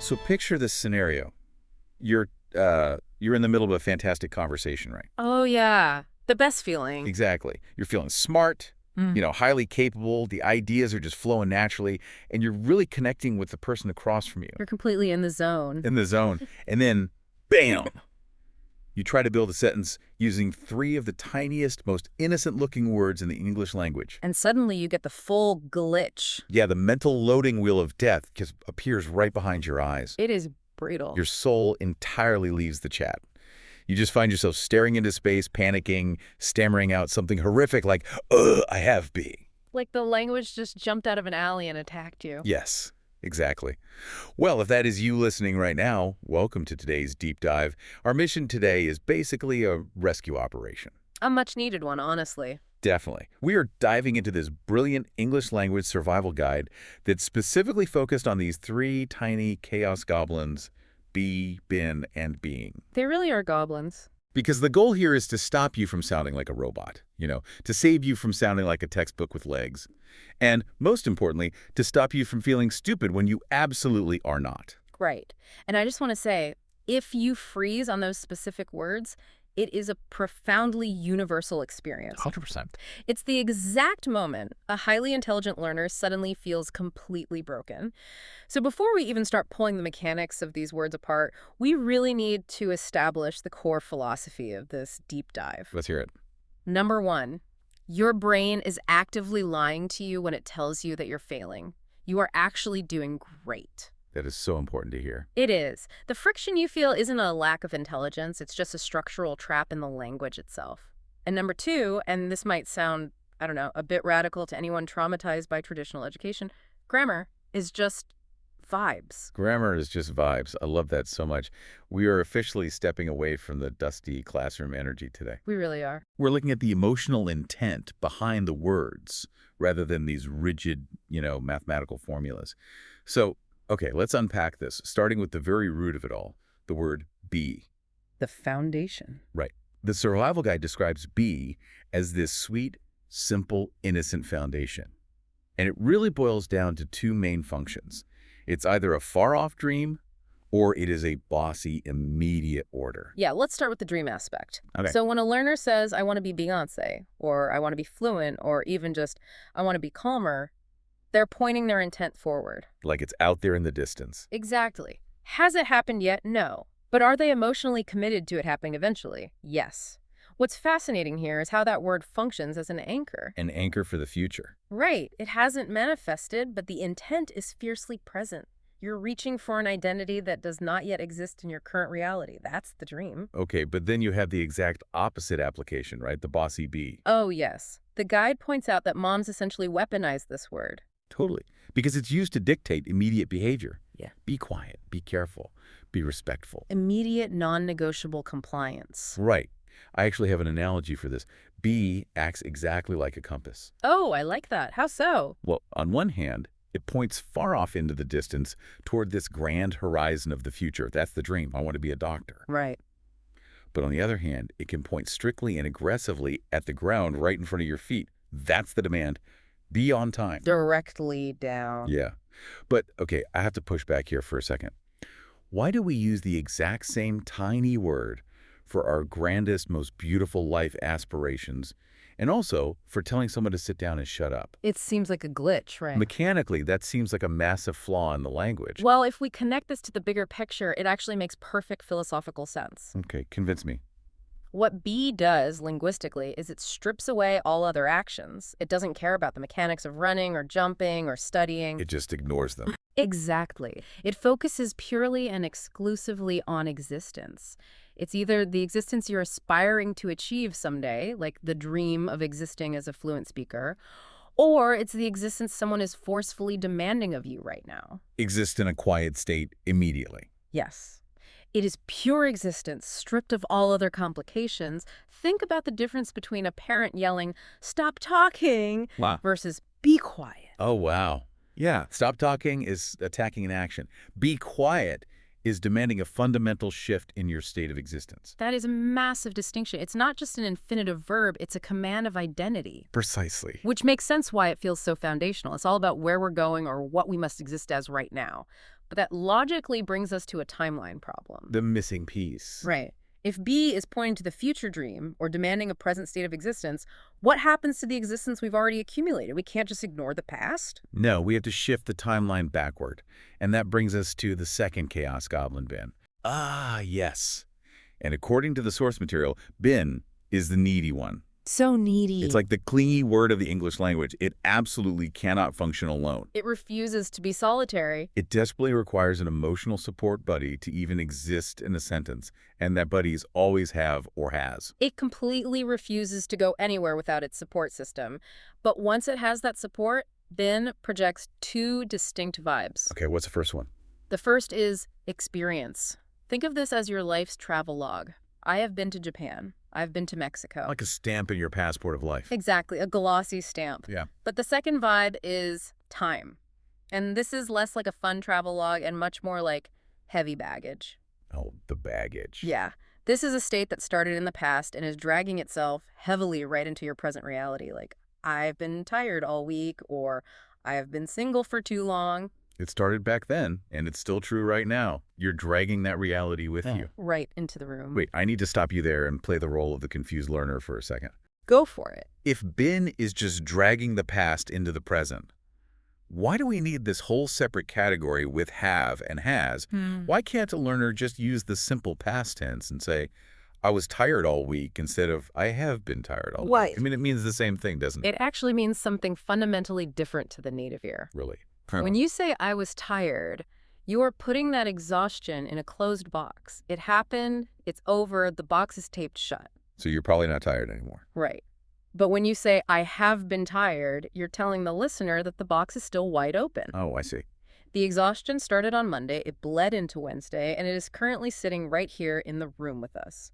So picture this scenario. You're in the middle of a fantastic conversation, right? Oh, yeah. The best feeling. Exactly. You're feeling smart, highly capable. The ideas are just flowing naturally, and you're really connecting with the person across from you. You're completely in the zone. In the zone. And then, bam! You try to build a sentence using 3 of the tiniest, most innocent-looking words in the English language. And suddenly you get the full glitch. Yeah, the mental loading wheel of death just appears right behind your eyes. It is brutal. Your soul entirely leaves the chat. You just find yourself staring into space, panicking, stammering out something horrific like, I have B. Like the language just jumped out of an alley and attacked you. Yes, exactly. Well, if that is you listening right now, welcome to today's deep dive. Our mission today is basically a rescue operation. A much-needed one, honestly. Definitely. We are diving into this brilliant English language survival guide that's specifically focused on these 3 tiny chaos goblins, be, been, and being. They really are goblins. Because the goal here is to stop you from sounding like a robot, to save you from sounding like a textbook with legs. And most importantly, to stop you from feeling stupid when you absolutely are not. Right. And I just want to say, if you freeze on those specific words, it is a profoundly universal experience. 100%. It's the exact moment a highly intelligent learner suddenly feels completely broken. So before we even start pulling the mechanics of these words apart, we really need to establish the core philosophy of this deep dive. Let's hear it. Number 1, your brain is actively lying to you when it tells you that you're failing. You are actually doing great. That is so important to hear. It is. The friction you feel isn't a lack of intelligence, it's just a structural trap in the language itself. And number 2, and this might sound, a bit radical to anyone traumatized by traditional education, grammar is just vibes. Grammar is just vibes. I love that so much. We are officially stepping away from the dusty classroom energy today. We really are. We're looking at the emotional intent behind the words rather than these rigid, mathematical formulas. So, okay, let's unpack this, starting with the very root of it all, the word be. The foundation. Right. The survival guide describes be as this sweet, simple, innocent foundation. And it really boils down to 2 main functions. It's either a far-off dream or it is a bossy, immediate order. Yeah, let's start with the dream aspect. Okay. So when a learner says, I want to be Beyonce, or I want to be fluent, or even just, I want to be calmer, they're pointing their intent forward. Like it's out there in the distance. Exactly. Has it happened yet? No. But are they emotionally committed to it happening eventually? Yes. What's fascinating here is how that word functions as an anchor. An anchor for the future. Right. It hasn't manifested, but the intent is fiercely present. You're reaching for an identity that does not yet exist in your current reality. That's the dream. Okay, but then you have the exact opposite application, right? The bossy be. Oh, yes. The guide points out that moms essentially weaponize this word. Totally. Because it's used to dictate immediate behavior. Yeah. Be quiet. Be careful. Be respectful. Immediate, non-negotiable compliance. Right. I actually have an analogy for this. Be acts exactly like a compass. Oh, I like that. How so? Well, on one hand, it points far off into the distance toward this grand horizon of the future. That's the dream. I want to be a doctor. Right. But on the other hand, it can point strictly and aggressively at the ground right in front of your feet. That's the demand. Be on time. Directly down. Yeah. But, okay, I have to push back here for a second. Why do we use the exact same tiny word for our grandest, most beautiful life aspirations, and also for telling someone to sit down and shut up? It seems like a glitch, right? Mechanically, that seems like a massive flaw in the language. Well, if we connect this to the bigger picture, it actually makes perfect philosophical sense. Okay, convince me. What be does linguistically is it strips away all other actions. It doesn't care about the mechanics of running or jumping or studying. It just ignores them. Exactly. It focuses purely and exclusively on existence. It's either the existence you're aspiring to achieve someday, like the dream of existing as a fluent speaker, or it's the existence someone is forcefully demanding of you right now. Exist in a quiet state immediately. Yes. It is pure existence, stripped of all other complications. Think about the difference between a parent yelling, "Stop talking," Wow. versus "Be quiet." Oh, wow. Yeah. Stop talking is attacking an action. Be quiet is demanding a fundamental shift in your state of existence. That is a massive distinction. It's not just an infinitive verb, it's a command of identity. Precisely. Which makes sense why it feels so foundational. It's all about where we're going or what we must exist as right now. But that logically brings us to a timeline problem. The missing piece. Right. If B is pointing to the future dream or demanding a present state of existence, what happens to the existence we've already accumulated? We can't just ignore the past? No, we have to shift the timeline backward. And that brings us to the second chaos goblin bin. Ah, yes. And according to the source material, bin is the needy one. So needy. It's like the clingy word of the English language. It absolutely cannot function alone. It refuses to be solitary. It desperately requires an emotional support buddy to even exist in a sentence, and that buddies always have or has. It completely refuses to go anywhere without its support system. But once it has that support, bin projects two distinct vibes. Okay, what's the first one? The first is experience. Think of this as your life's travel log. I have been to Japan. I've been to Mexico. Like a stamp in your passport of life. Exactly, a glossy stamp. Yeah. But the second vibe is time. And this is less like a fun travel log and much more like heavy baggage. Oh, the baggage. Yeah. This is a state that started in the past and is dragging itself heavily right into your present reality. Like, I've been tired all week, or I have been single for too long. It started back then, and it's still true right now. You're dragging that reality with you. Right into the room. Wait, I need to stop you there and play the role of the confused learner for a second. Go for it. If bin is just dragging the past into the present, why do we need this whole separate category with have and has? Why can't a learner just use the simple past tense and say, I was tired all week instead of I have been tired all week? I mean, it means the same thing, doesn't it? It actually means something fundamentally different to the native ear. Really? When you say I was tired, you are putting that exhaustion in a closed box. It happened, it's over, the box is taped shut. So you're probably not tired anymore. Right. But when you say I have been tired, you're telling the listener that the box is still wide open. Oh, I see. The exhaustion started on Monday, it bled into Wednesday, and it is currently sitting right here in the room with us.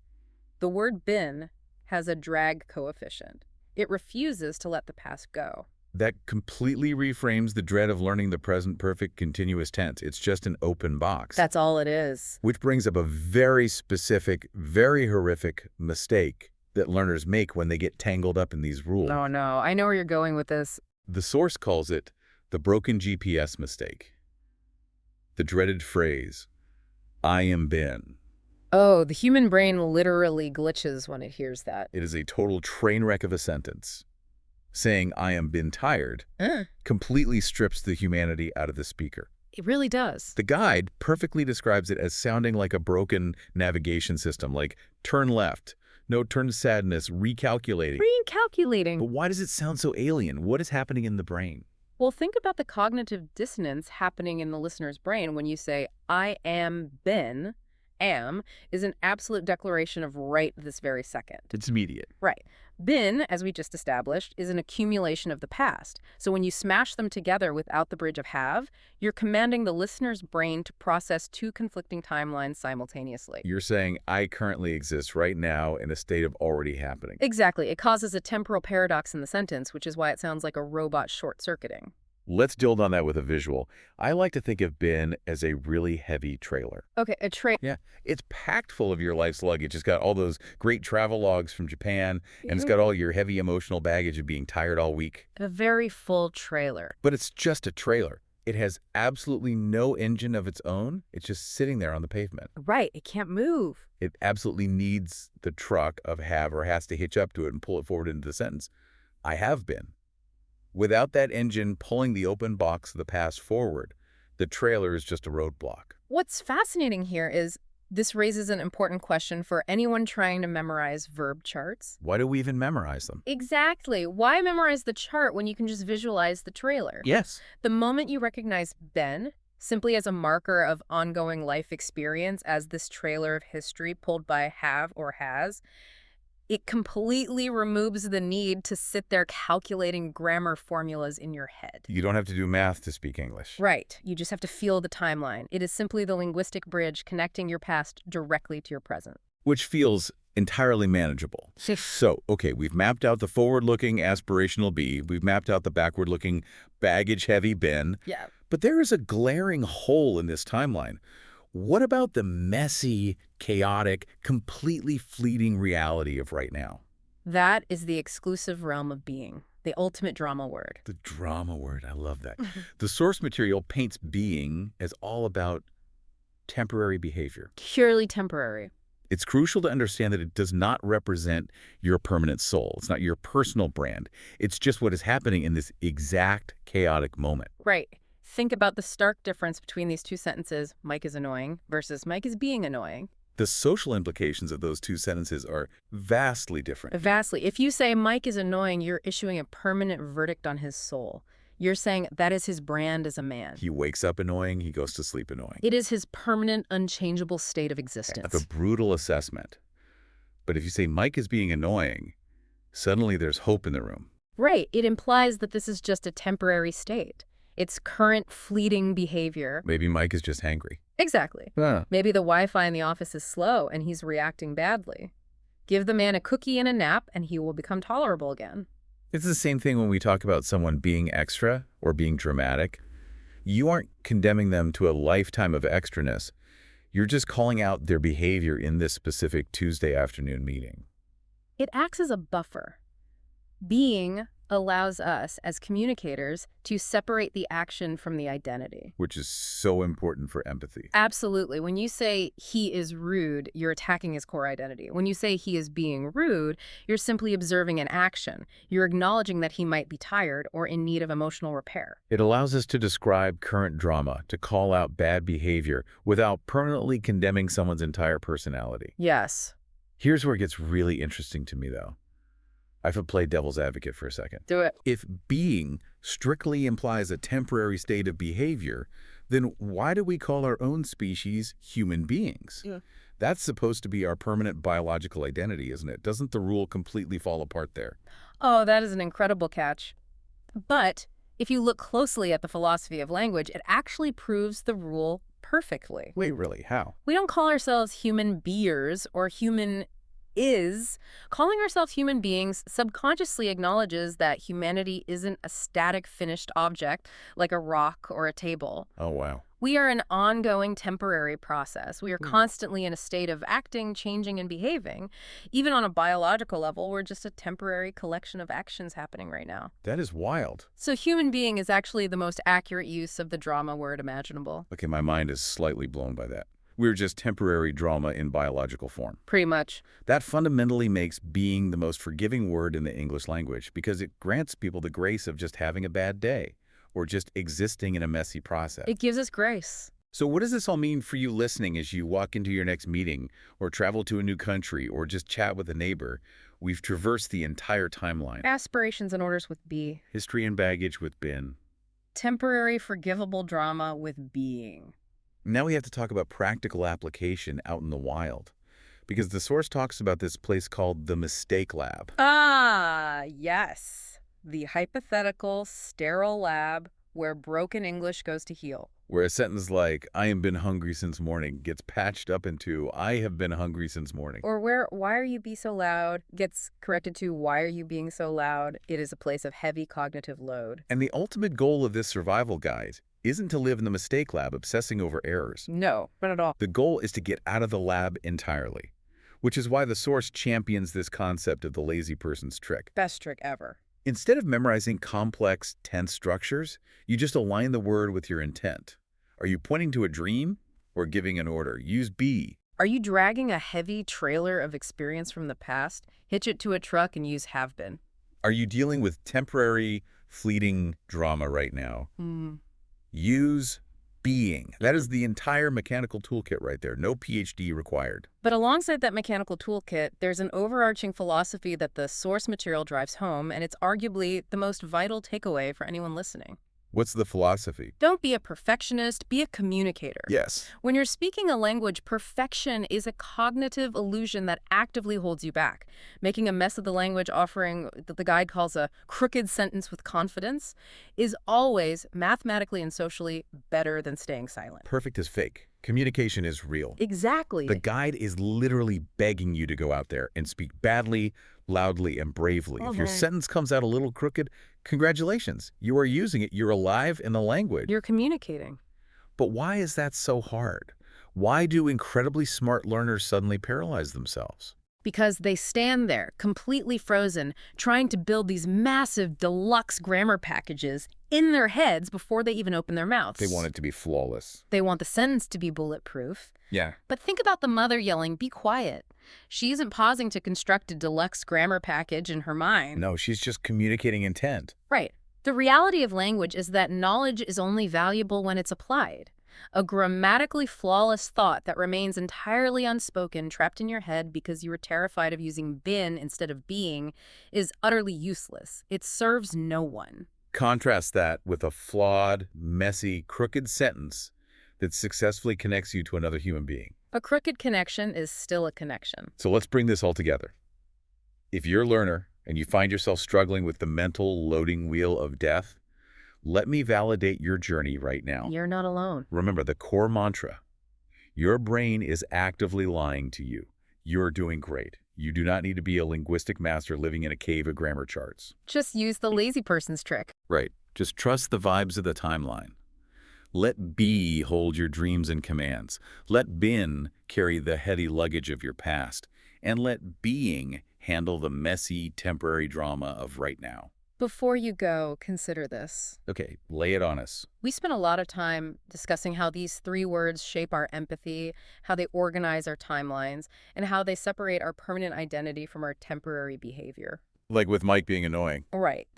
The word been has a drag coefficient. It refuses to let the past go. That completely reframes the dread of learning the present perfect continuous tense. It's just an open box. That's all it is. Which brings up a very specific, very horrific mistake that learners make when they get tangled up in these rules. Oh no, I know where you're going with this. The source calls it the broken GPS mistake. The dreaded phrase, I am been. Oh, the human brain literally glitches when it hears that. It is a total train wreck of a sentence. Saying I am been tired completely strips the humanity out of the speaker. It really does. The guide perfectly describes it as sounding like a broken navigation system, like turn left, no turn to sadness, recalculating. Recalculating. But why does it sound so alien? What is happening in the brain? Well, think about the cognitive dissonance happening in the listener's brain when you say, I am been. Am is an absolute declaration of right this very second. It's immediate. Right. Been, as we just established, is an accumulation of the past. So when you smash them together without the bridge of have, you're commanding the listener's brain to process two conflicting timelines simultaneously. You're saying I currently exist right now in a state of already happening. Exactly. It causes a temporal paradox in the sentence, which is why it sounds like a robot short-circuiting. Let's build on that with a visual. I like to think of bin as a really heavy trailer. Okay, a trailer. Yeah, it's packed full of your life's luggage. It's got all those great travel logs from Japan, and it's got all your heavy emotional baggage of being tired all week. A very full trailer. But it's just a trailer. It has absolutely no engine of its own. It's just sitting there on the pavement. Right, it can't move. It absolutely needs the truck of have or has to hitch up to it and pull it forward into the sentence. I have been. Without that engine pulling the open box of the past forward, the trailer is just a roadblock. What's fascinating here is this raises an important question for anyone trying to memorize verb charts. Why do we even memorize them? Exactly. Why memorize the chart when you can just visualize the trailer? Yes. The moment you recognize been simply as a marker of ongoing life experience, as this trailer of history pulled by have or has, it completely removes the need to sit there calculating grammar formulas in your head. You don't have to do math to speak English. Right. You just have to feel the timeline. It is simply the linguistic bridge connecting your past directly to your present. Which feels entirely manageable. So, okay, we've mapped out the forward-looking aspirational B. We've mapped out the backward-looking baggage-heavy bin. Yeah. But there is a glaring hole in this timeline. What about the messy, chaotic, completely fleeting reality of right now? That is the exclusive realm of being, the ultimate drama word. The drama word, I love that. The source material paints being as all about temporary behavior. Purely temporary. It's crucial to understand that it does not represent your permanent soul. It's not your personal brand. It's just what is happening in this exact chaotic moment. Right. Think about the stark difference between these two sentences, Mike is annoying, versus Mike is being annoying. The social implications of those two sentences are vastly different. Vastly. If you say Mike is annoying, you're issuing a permanent verdict on his soul. You're saying that is his brand as a man. He wakes up annoying, he goes to sleep annoying. It is his permanent, unchangeable state of existence. That's a brutal assessment. But if you say Mike is being annoying, suddenly there's hope in the room. Right. It implies that this is just a temporary state. It's current fleeting behavior. Maybe Mike is just angry. Exactly. Yeah. Maybe the Wi-Fi in the office is slow and he's reacting badly. Give the man a cookie and a nap and he will become tolerable again. It's the same thing when we talk about someone being extra or being dramatic. You aren't condemning them to a lifetime of extraness. You're just calling out their behavior in this specific Tuesday afternoon meeting. It acts as a buffer. Being allows us, as communicators, to separate the action from the identity. Which is so important for empathy. Absolutely. When you say he is rude, you're attacking his core identity. When you say he is being rude, you're simply observing an action. You're acknowledging that he might be tired or in need of emotional repair. It allows us to describe current drama, to call out bad behavior without permanently condemning someone's entire personality. Yes. Here's where it gets really interesting to me, though. I have to play devil's advocate for a second. Do it. If being strictly implies a temporary state of behavior, then why do we call our own species human beings? Yeah. That's supposed to be our permanent biological identity, isn't it? Doesn't the rule completely fall apart there? Oh, that is an incredible catch. But if you look closely at the philosophy of language, it actually proves the rule perfectly. Wait, really? How? We don't call ourselves human beers or human is. Calling ourselves human beings subconsciously acknowledges that humanity isn't a static, finished object like a rock or a table. Oh, wow. We are an ongoing temporary process. We are constantly in a state of acting, changing, and behaving. Even on a biological level, we're just a temporary collection of actions happening right now. That is wild. So human being is actually the most accurate use of the drama word imaginable. Okay, my mind is slightly blown by that. We're just temporary drama in biological form. Pretty much. That fundamentally makes being the most forgiving word in the English language because it grants people the grace of just having a bad day or just existing in a messy process. It gives us grace. So what does this all mean for you listening as you walk into your next meeting or travel to a new country or just chat with a neighbor? We've traversed the entire timeline. Aspirations and orders with B. History and baggage with bin. Temporary forgivable drama with being. Now we have to talk about practical application out in the wild. Because the source talks about this place called the Mistake Lab. Ah, yes. The hypothetical, sterile lab where broken English goes to heal. Where a sentence like, I have been hungry since morning, gets patched up into, I have been hungry since morning. Or where, why are you being so loud, gets corrected to, why are you being so loud? It is a place of heavy cognitive load. And the ultimate goal of this survival guide isn't to live in the mistake lab obsessing over errors. No, not at all. The goal is to get out of the lab entirely, which is why the source champions this concept of the lazy person's trick. Best trick ever. Instead of memorizing complex tense structures, you just align the word with your intent. Are you pointing to a dream or giving an order? Use be. Are you dragging a heavy trailer of experience from the past? Hitch it to a truck and use have been. Are you dealing with temporary, fleeting drama right now? Use being. That is the entire mechanical toolkit right there. No PhD required. But alongside that mechanical toolkit, there's an overarching philosophy that the source material drives home, and it's arguably the most vital takeaway for anyone listening. What's the philosophy? Don't be a perfectionist, be a communicator. Yes. When you're speaking a language, perfection is a cognitive illusion that actively holds you back. Making a mess of the language, offering what the guide calls a crooked sentence with confidence, is always mathematically and socially better than staying silent. Perfect is fake. Communication is real. Exactly. The guide is literally begging you to go out there and speak badly, loudly, and bravely. If your sentence comes out a little crooked, congratulations. You are using it. You're alive in the language. You're communicating. But why is that so hard? Why do incredibly smart learners suddenly paralyze themselves? Because they stand there, completely frozen, trying to build these massive deluxe grammar packages in their heads before they even open their They want mouths. it to be flawless. They want the sentence to be bulletproof. Yeah. But think about the mother yelling, "Be quiet." She isn't pausing to construct a deluxe grammar package in her mind. No, she's just communicating intent. Right. The reality of language is that knowledge is only valuable when it's applied. A grammatically flawless thought that remains entirely unspoken, trapped in your head because you were terrified of using been instead of being, is utterly useless. It serves no one. Contrast that with a flawed, messy, crooked sentence that successfully connects you to another human being. A crooked connection is still a connection. So let's bring this all together. If you're a learner and you find yourself struggling with the mental loading wheel of death, let me validate your journey right now. You're not alone. Remember the core mantra. Your brain is actively lying to you. You're doing great. You do not need to be a linguistic master living in a cave of grammar charts. Just use the lazy person's trick. Right. Just trust the vibes of the timeline. Let be hold your dreams and commands. Let been carry the heady luggage of your past. And let being handle the messy, temporary drama of right now. Before you go, consider this. Okay, lay it on us. We spent a lot of time discussing how these three words shape our empathy, how they organize our timelines, and how they separate our permanent identity from our temporary behavior. Like with Mike being annoying. Right.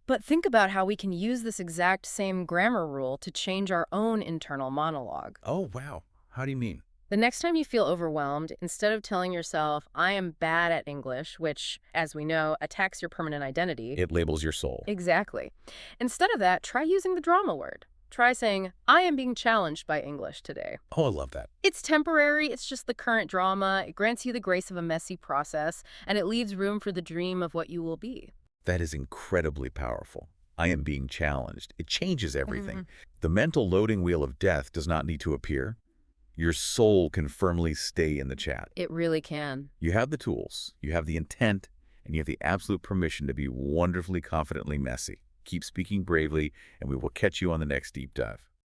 But think about how we can use this exact same grammar rule to change our own internal monologue. Oh, wow. How do you mean? The next time you feel overwhelmed, instead of telling yourself, "I am bad at English," which, as we know, attacks your permanent identity. It labels your soul. Exactly. Instead of that, try using the drama word. Try saying, "I am being challenged by English today." Oh, I love that. It's temporary, it's just the current drama, it grants you the grace of a messy process, and it leaves room for the dream of what you will be. That is incredibly powerful. I am being challenged. It changes everything. Mhm. The mental loading wheel of death does not need to appear. Your soul can firmly stay in the chat. It really can. You have the tools, you have the intent, and you have the absolute permission to be wonderfully confidently messy. Keep speaking bravely, and we will catch you on the next deep dive.